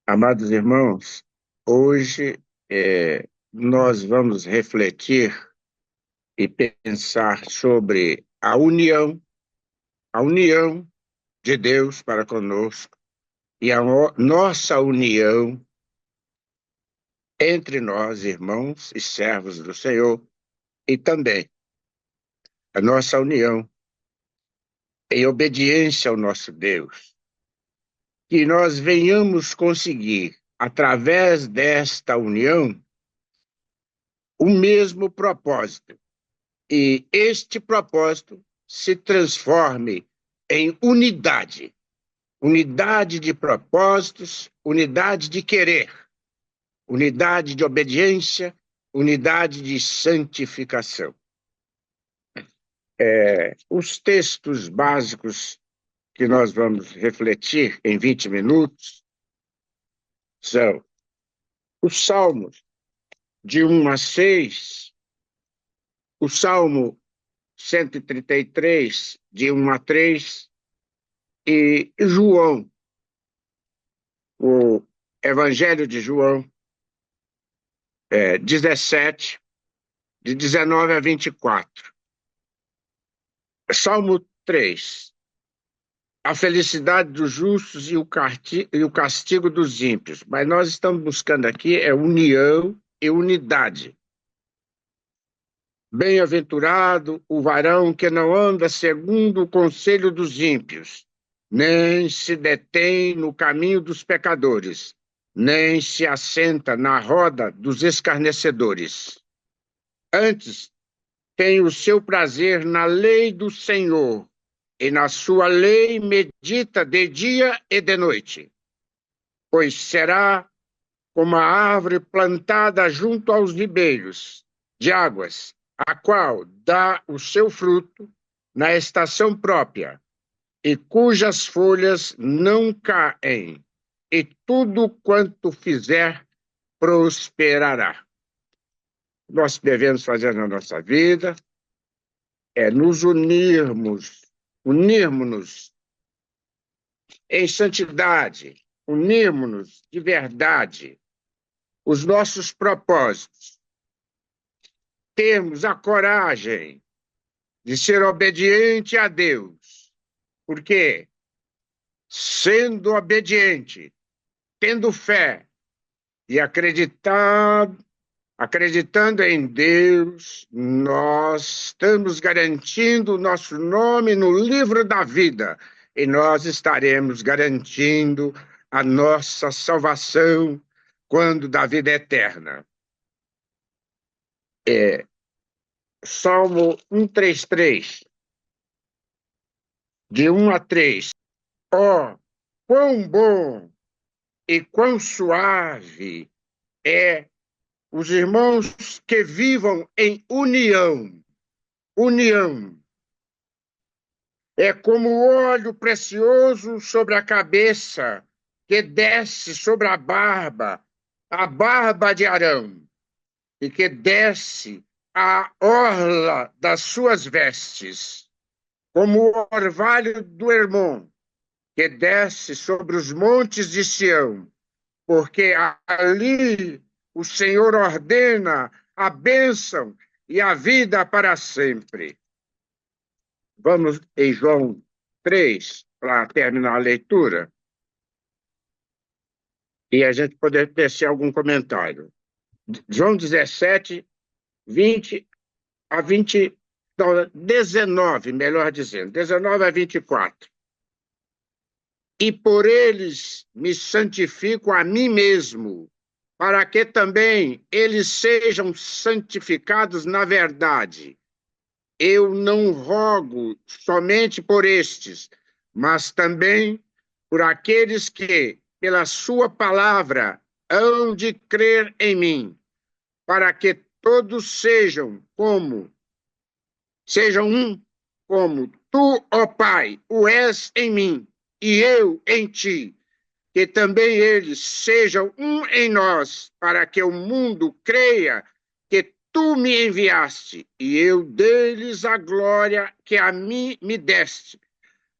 Amados irmãos, hoje nós vamos refletir e pensar sobre a união de Deus para conosco e nossa união entre nós, irmãos e servos do Senhor, e também a nossa união em obediência ao nosso Deus. Que nós venhamos conseguir, através desta união, o mesmo propósito. E este propósito se transforme em unidade, unidade de propósitos, unidade de querer, unidade de obediência, unidade de santificação. Os textos básicos que nós vamos refletir em 20 minutos são os Salmos de 1 a 6, o Salmo 133, de 1 a 3, e João, o Evangelho de João, 17, de 19 a 24. Salmo 3, a felicidade dos justos e o castigo dos ímpios. Mas nós estamos buscando aqui união e unidade. Bem-aventurado o varão que não anda segundo o conselho dos ímpios, nem se detém no caminho dos pecadores, nem se assenta na roda dos escarnecedores. Antes, tem o seu prazer na lei do Senhor, e na sua lei medita de dia e de noite. Pois será como a árvore plantada junto aos ribeiros de águas, a qual dá o seu fruto na estação própria, e cujas folhas não caem, e tudo quanto fizer prosperará. Nós devemos fazer na nossa vida nos unirmos-nos em santidade, unirmos-nos de verdade, os nossos propósitos, termos a coragem de ser obediente a Deus, porque sendo obediente, tendo fé e acreditando em Deus, nós estamos garantindo o nosso nome no livro da vida e nós estaremos garantindo a nossa salvação quando da vida eterna. Salmo 133, de 1 a 3. Ó, quão bom e quão suave é os irmãos que vivam em união. União. É como o óleo precioso sobre a cabeça que desce sobre a barba de Arão, e que desce a orla das suas vestes, como o orvalho do Hermon, que desce sobre os montes de Sião, porque ali o Senhor ordena a bênção e a vida para sempre. Vamos em João 3, para terminar a leitura, e a gente poder tecer algum comentário. João 17, 20 a 20, não, 19, melhor dizendo, 19 a 24. E por eles me santifico a mim mesmo, para que também eles sejam santificados na verdade. Eu não rogo somente por estes, mas também por aqueles que, pela sua palavra, hão de crer em mim, para que todos sejam um, como tu, ó Pai, o és em mim, e eu em ti, que também eles sejam um em nós, para que o mundo creia que tu me enviaste, e eu dei-lhes a glória que a mim me deste,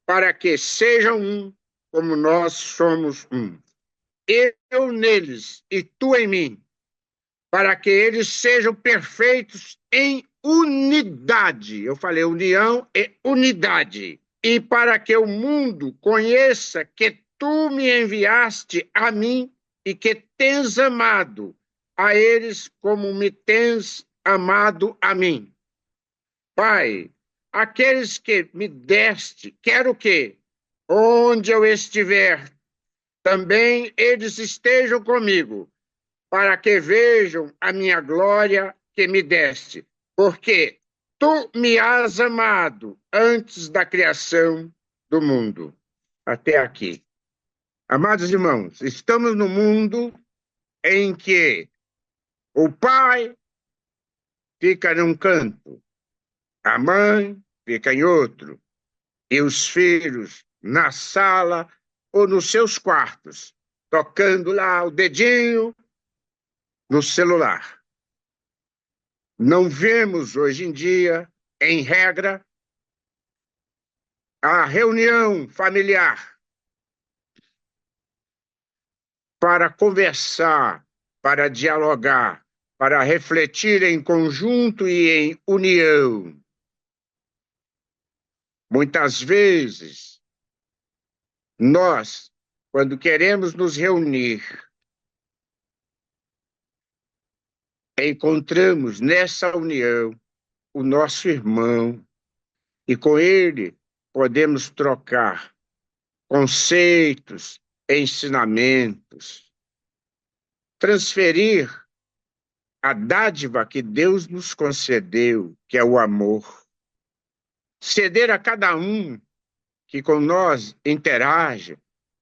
para que sejam um, como nós somos um. eu neles e tu em mim, para que eles sejam perfeitos em unidade. Eu falei união e unidade. E para que o mundo conheça que tu me enviaste a mim e que tens amado a eles como me tens amado a mim. Pai, aqueles que me deste, quero que, onde eu estiver, também eles estejam comigo, para que vejam a minha glória que me deste, porque tu me has amado antes da criação do mundo. Até aqui. Amados irmãos, estamos no mundo em que o pai fica num canto, a mãe fica em outro, e os filhos na sala ou nos seus quartos, tocando lá o dedinho no celular. Não vemos hoje em dia, em regra, a reunião familiar para conversar, para dialogar, para refletir em conjunto e em união. Muitas vezes, nós, quando queremos nos reunir, encontramos nessa união o nosso irmão e com ele podemos trocar conceitos, ensinamentos, transferir a dádiva que Deus nos concedeu, que é o amor, ceder a cada um que com nós interage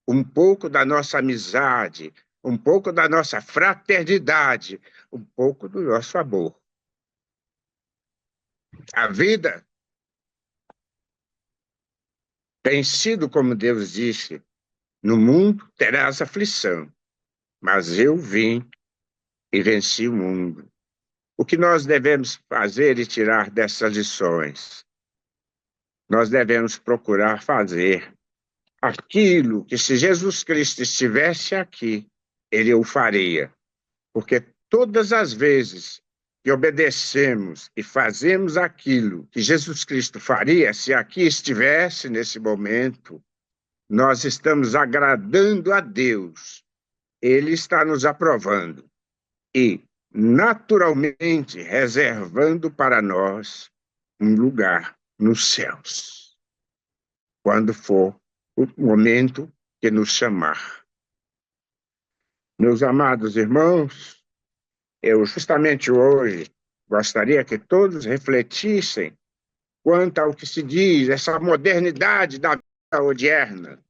um pouco da nossa amizade, um pouco da nossa fraternidade, um pouco do nosso amor. A vida tem sido, como Deus disse, no mundo terás aflição, mas eu vim e venci o mundo. O que nós devemos fazer e tirar dessas lições? Nós devemos procurar fazer aquilo que, se Jesus Cristo estivesse aqui, ele o faria. Porque todas as vezes que obedecemos e fazemos aquilo que Jesus Cristo faria, se aqui estivesse nesse momento, nós estamos agradando a Deus. Ele está nos aprovando e, naturalmente, reservando para nós um lugar nos céus, quando for o momento que nos chamar. Meus amados irmãos, eu justamente hoje gostaria que todos refletissem quanto ao que se diz, essa modernidade da vida odierna.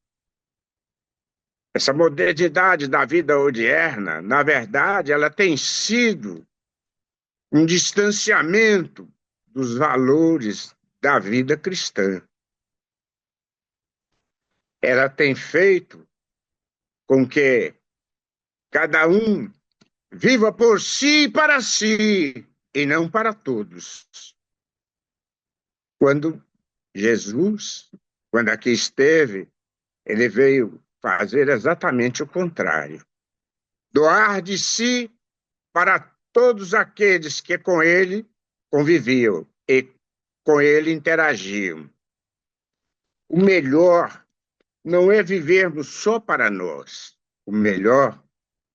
Essa modernidade da vida odierna, na verdade, ela tem sido um distanciamento dos valores da vida cristã. Ela tem feito com que cada um viva por si e para si, e não para todos. Quando Jesus, quando aqui esteve, ele veio fazer exatamente o contrário. Doar de si para todos aqueles que com ele conviviam e com ele interagiam. O melhor não é vivermos só para nós. O melhor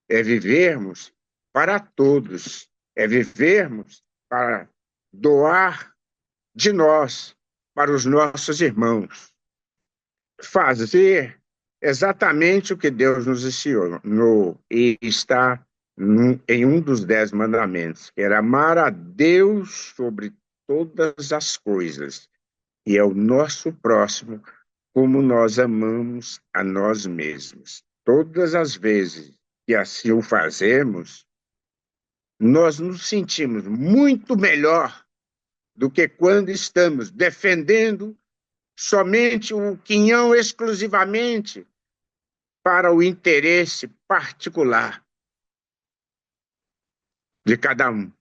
é vivermos para todos. É vivermos para doar de nós para os nossos irmãos. Fazer exatamente o que Deus nos ensinou e está em um dos 10 mandamentos, que era amar a Deus sobre todas as coisas e ao nosso próximo como nós amamos a nós mesmos. Todas as vezes que assim o fazemos, nós nos sentimos muito melhor do que quando estamos defendendo somente o quinhão exclusivamente para o interesse particular de cada um.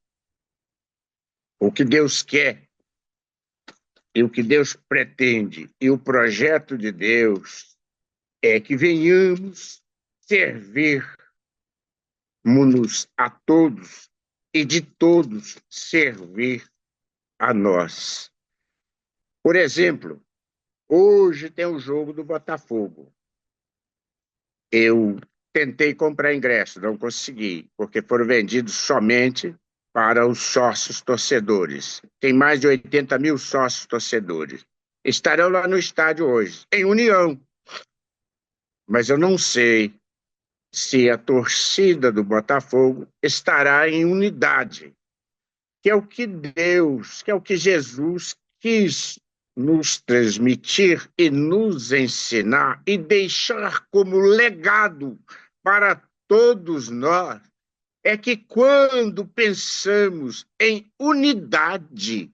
O que Deus quer e o que Deus pretende e o projeto de Deus é que venhamos servirmos a todos e de todos servir a nós. Por exemplo, hoje tem o jogo do Botafogo. Eu tentei comprar ingresso, não consegui, porque foram vendidos somente para os sócios torcedores. Tem mais de 80 mil sócios torcedores. Estarão lá no estádio hoje, em união. Mas eu não sei se a torcida do Botafogo estará em unidade, que é o que Deus, que é o que Jesus quis nos transmitir e nos ensinar e deixar como legado para todos nós, é que quando pensamos em unidade,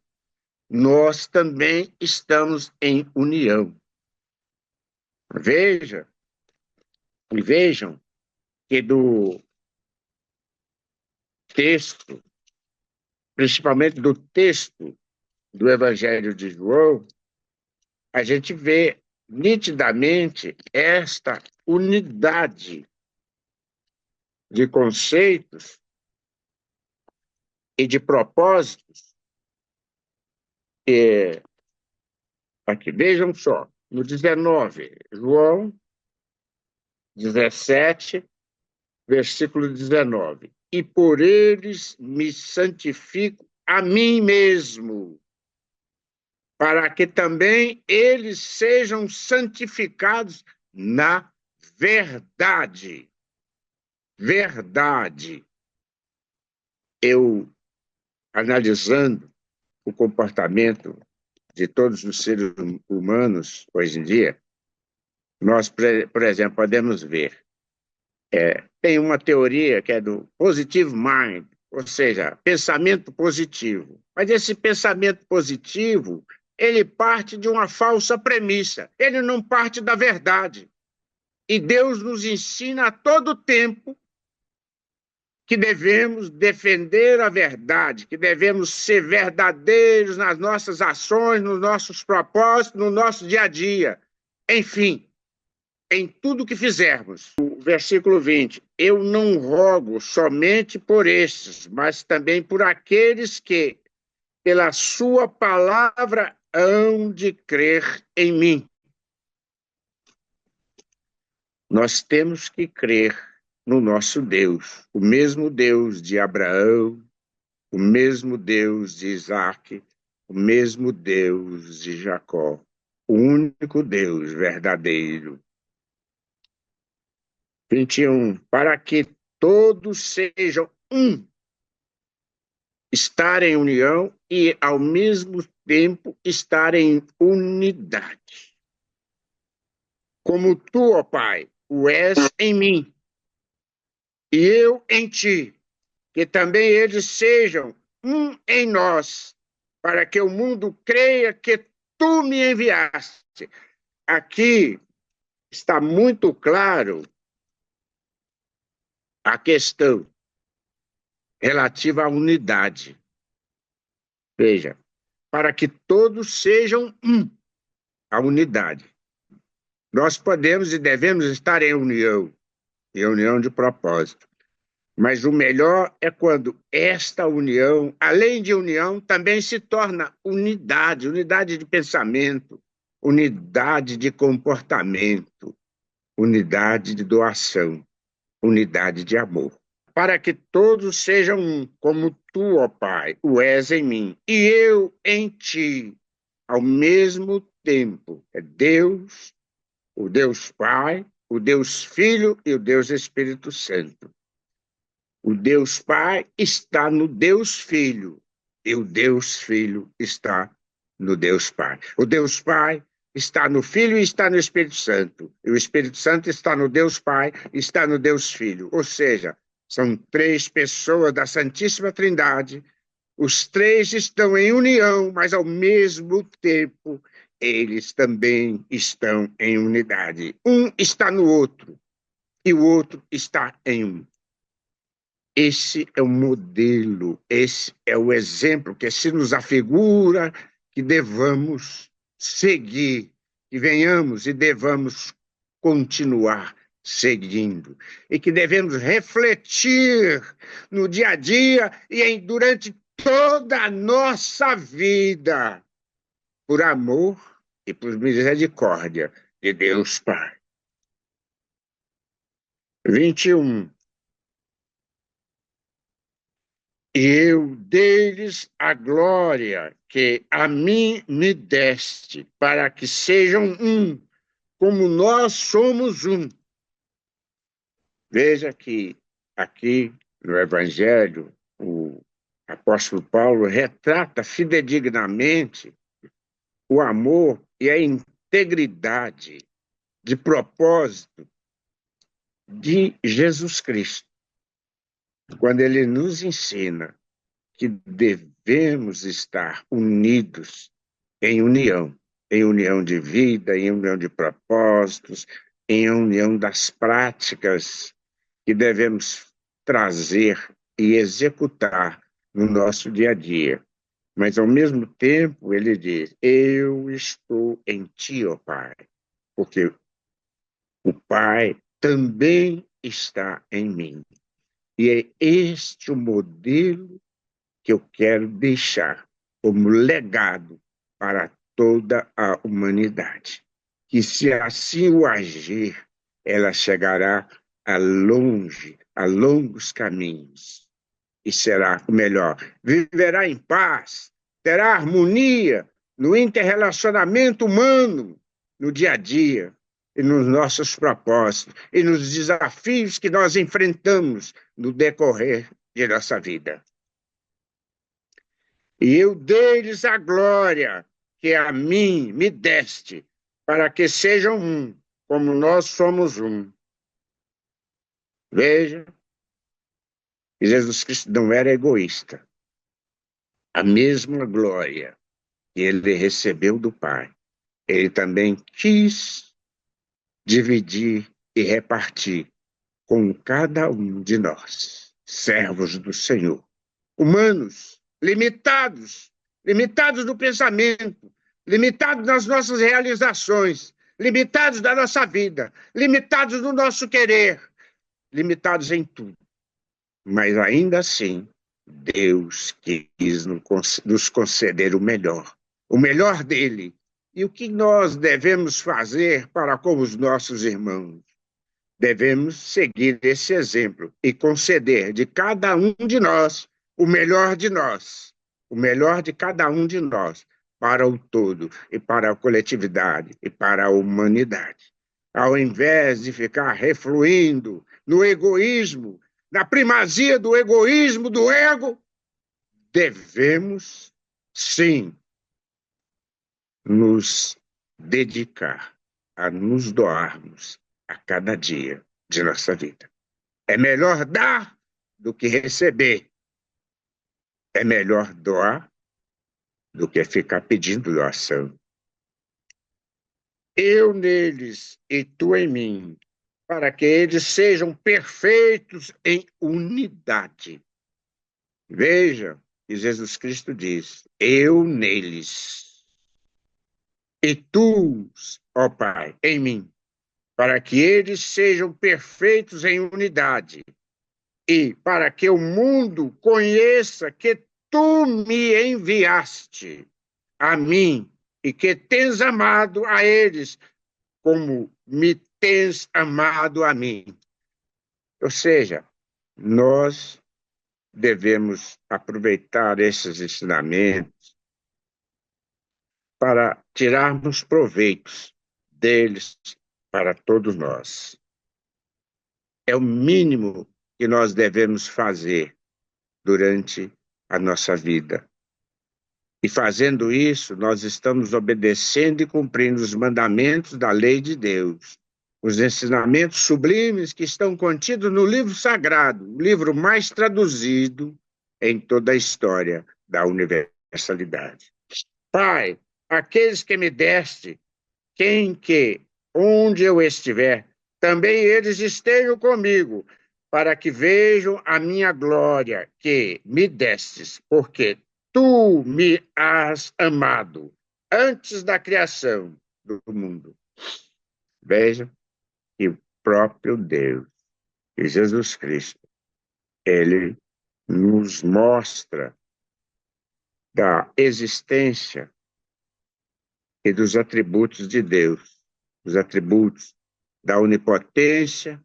nós também estamos em união. Vejam que do texto, principalmente do texto do Evangelho de João, a gente vê nitidamente esta unidade de conceitos e de propósitos. Aqui, vejam só, no 19, João 17, versículo 19. E por eles me santifico a mim mesmo, para que também eles sejam santificados na verdade. Verdade. Eu, analisando o comportamento de todos os seres humanos hoje em dia, nós, por exemplo, podemos ver, tem uma teoria que é do positive mind, ou seja, pensamento positivo. Mas esse pensamento positivo, ele parte de uma falsa premissa, ele não parte da verdade. E Deus nos ensina a todo tempo que devemos defender a verdade, que devemos ser verdadeiros nas nossas ações, nos nossos propósitos, no nosso dia a dia. Enfim, em tudo que fizermos. O versículo 20. Eu não rogo somente por estes, mas também por aqueles que, pela sua palavra, hão de crer em mim. Nós temos que crer no nosso Deus, o mesmo Deus de Abraão, o mesmo Deus de Isaac, o mesmo Deus de Jacó, o único Deus verdadeiro. 21. Para que todos sejam um, estar em união e, ao mesmo tempo, estar em unidade. Como tu, ó Pai, o és em mim, e eu em ti, que também eles sejam um em nós, para que o mundo creia que tu me enviaste. Aqui está muito claro a questão relativa à unidade. Veja, para que todos sejam um, a unidade. Nós podemos e devemos estar em união de propósito. Mas o melhor é quando esta união, além de união, também se torna unidade, unidade de pensamento, unidade de comportamento, unidade de doação, unidade de amor. Para que todos sejam um, como tu, ó Pai, o és em mim, e eu em ti, ao mesmo tempo. É Deus, o Deus Pai, o Deus Filho e o Deus Espírito Santo. O Deus Pai está no Deus Filho, e o Deus Filho está no Deus Pai. O Deus Pai está no Filho e está no Espírito Santo. E o Espírito Santo está no Deus Pai e está no Deus Filho. Ou seja, são três pessoas da Santíssima Trindade. Os três estão em união, mas ao mesmo tempo eles também estão em unidade. Um está no outro e o outro está em um. Esse é o modelo, esse é o exemplo que se nos afigura que devamos seguir, que venhamos e devamos continuar seguindo e que devemos refletir no dia a dia e durante toda a nossa vida, por amor e por misericórdia de Deus Pai. 21. E eu dei-lhes a glória que a mim me deste, para que sejam um, como nós somos um. Veja que aqui no Evangelho, o apóstolo Paulo retrata fidedignamente o amor e a integridade de propósito de Jesus Cristo, quando ele nos ensina que devemos estar unidos em união de vida, em união de propósitos, em união das práticas que devemos trazer e executar no nosso dia a dia. Mas, ao mesmo tempo, ele diz: eu estou em ti, ó Pai, porque o Pai também está em mim. E é este o modelo que eu quero deixar como legado para toda a humanidade. Que, se assim o agir, ela chegará a longos caminhos, e será o melhor. Viverá em paz, terá harmonia no interrelacionamento humano, no dia a dia, e nos nossos propósitos, e nos desafios que nós enfrentamos no decorrer de nossa vida. E eu dei-lhes a glória que a mim me deste, para que sejam um, como nós somos um. Veja, Jesus Cristo não era egoísta. A mesma glória que ele recebeu do Pai, ele também quis dividir e repartir com cada um de nós, servos do Senhor, humanos, limitados no pensamento, limitados nas nossas realizações, limitados da nossa vida, limitados no nosso querer, limitados em tudo. Mas ainda assim, Deus quis nos conceder o melhor dele. E o que nós devemos fazer para com os nossos irmãos? Devemos seguir esse exemplo e conceder de cada um de nós o melhor de nós, o melhor de cada um de nós, para o todo, e para a coletividade, e para a humanidade. Ao invés de ficar refluindo no egoísmo, na primazia do egoísmo, do ego, devemos, sim, nos dedicar a nos doarmos a cada dia de nossa vida. É melhor dar do que receber. É melhor doar do que ficar pedindo doação. Eu neles e tu em mim, para que eles sejam perfeitos em unidade. Veja que Jesus Cristo diz: eu neles e tu, ó Pai, em mim, para que eles sejam perfeitos em unidade e para que o mundo conheça que tu me enviaste a mim e que tens amado a eles como me tens amado a mim. Ou seja, nós devemos aproveitar esses ensinamentos para tirarmos proveitos deles para todos nós. É o mínimo que nós devemos fazer durante a nossa vida. E fazendo isso, nós estamos obedecendo e cumprindo os mandamentos da lei de Deus, os ensinamentos sublimes que estão contidos no livro sagrado, o livro mais traduzido em toda a história da universalidade. Pai, aqueles que me deste, onde eu estiver, também eles estejam comigo, para que vejam a minha glória que me destes, porque tu me has amado antes da criação do mundo. Veja que próprio Deus. E Jesus Cristo, ele nos mostra da existência e dos atributos de Deus, os atributos da onipotência,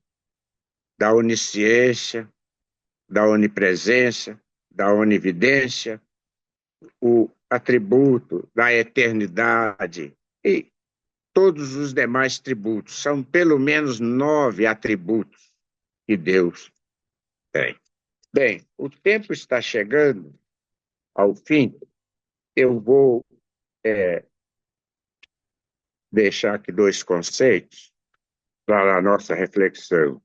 da onisciência, da onipresença, da onividência, o atributo da eternidade e todos os demais tributos. São pelo menos 9 atributos que Deus tem. Bem, o tempo está chegando ao fim. Eu vou deixar aqui 2 conceitos para a nossa reflexão.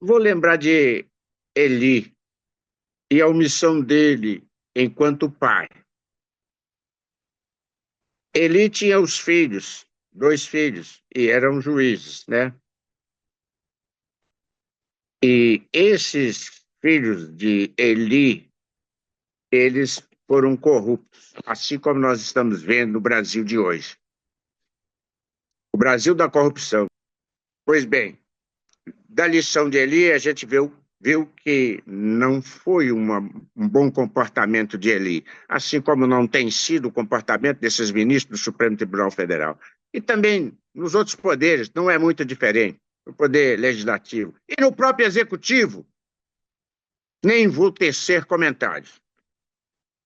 Vou lembrar de Eli e a omissão dele enquanto pai. Eli tinha os filhos, 2 filhos, e eram juízes, né? E esses filhos de Eli, eles foram corruptos, assim como nós estamos vendo no Brasil de hoje. O Brasil da corrupção. Pois bem, da lição de Eli, a gente viu que não foi um bom comportamento de Eli, assim como não tem sido o comportamento desses ministros do Supremo Tribunal Federal. E também nos outros poderes, não é muito diferente, no poder legislativo. E no próprio executivo, nem vou tecer comentários.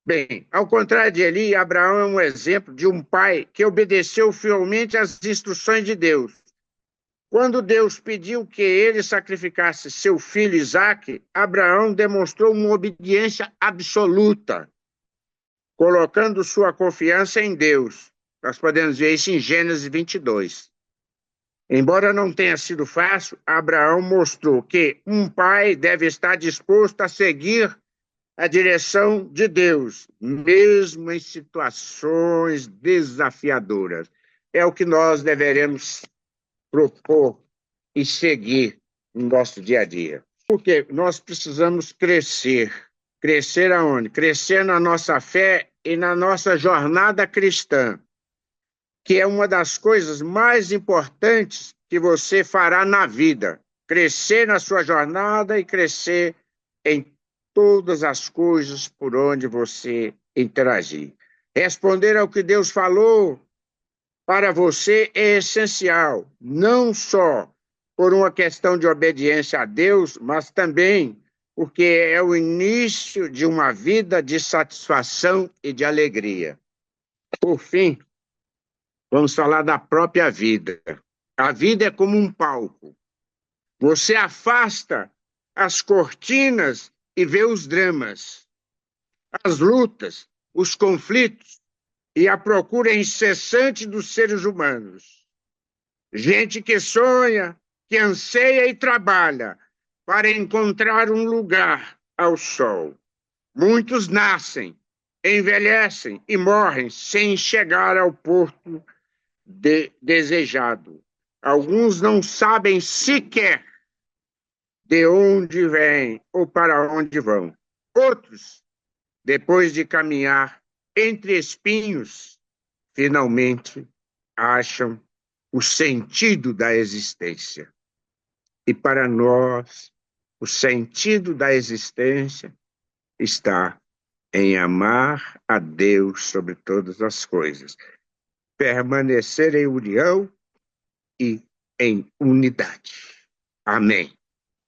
Bem, ao contrário de Eli, Abraão é um exemplo de um pai que obedeceu fielmente às instruções de Deus. Quando Deus pediu que ele sacrificasse seu filho Isaque, Abraão demonstrou uma obediência absoluta, colocando sua confiança em Deus. Nós podemos ver isso em Gênesis 22. Embora não tenha sido fácil, Abraão mostrou que um pai deve estar disposto a seguir a direção de Deus, mesmo em situações desafiadoras. É o que nós deveremos propor e seguir no nosso dia a dia. Porque nós precisamos crescer. Crescer aonde? Crescer na nossa fé e na nossa jornada cristã, que é uma das coisas mais importantes que você fará na vida. Crescer na sua jornada e crescer em todas as coisas por onde você interagir. Responder ao que Deus falou para você é essencial, não só por uma questão de obediência a Deus, mas também porque é o início de uma vida de satisfação e de alegria. Por fim, vamos falar da própria vida. A vida é como um palco. Você afasta as cortinas e vê os dramas, as lutas, os conflitos e a procura incessante dos seres humanos. Gente que sonha, que anseia e trabalha para encontrar um lugar ao sol. Muitos nascem, envelhecem e morrem sem chegar ao porto desejado. Alguns não sabem sequer de onde vêm ou para onde vão. Outros, depois de caminhar entre espinhos, finalmente acham o sentido da existência. E para nós, o sentido da existência está em amar a Deus sobre todas as coisas, permanecer em união e em unidade. Amém.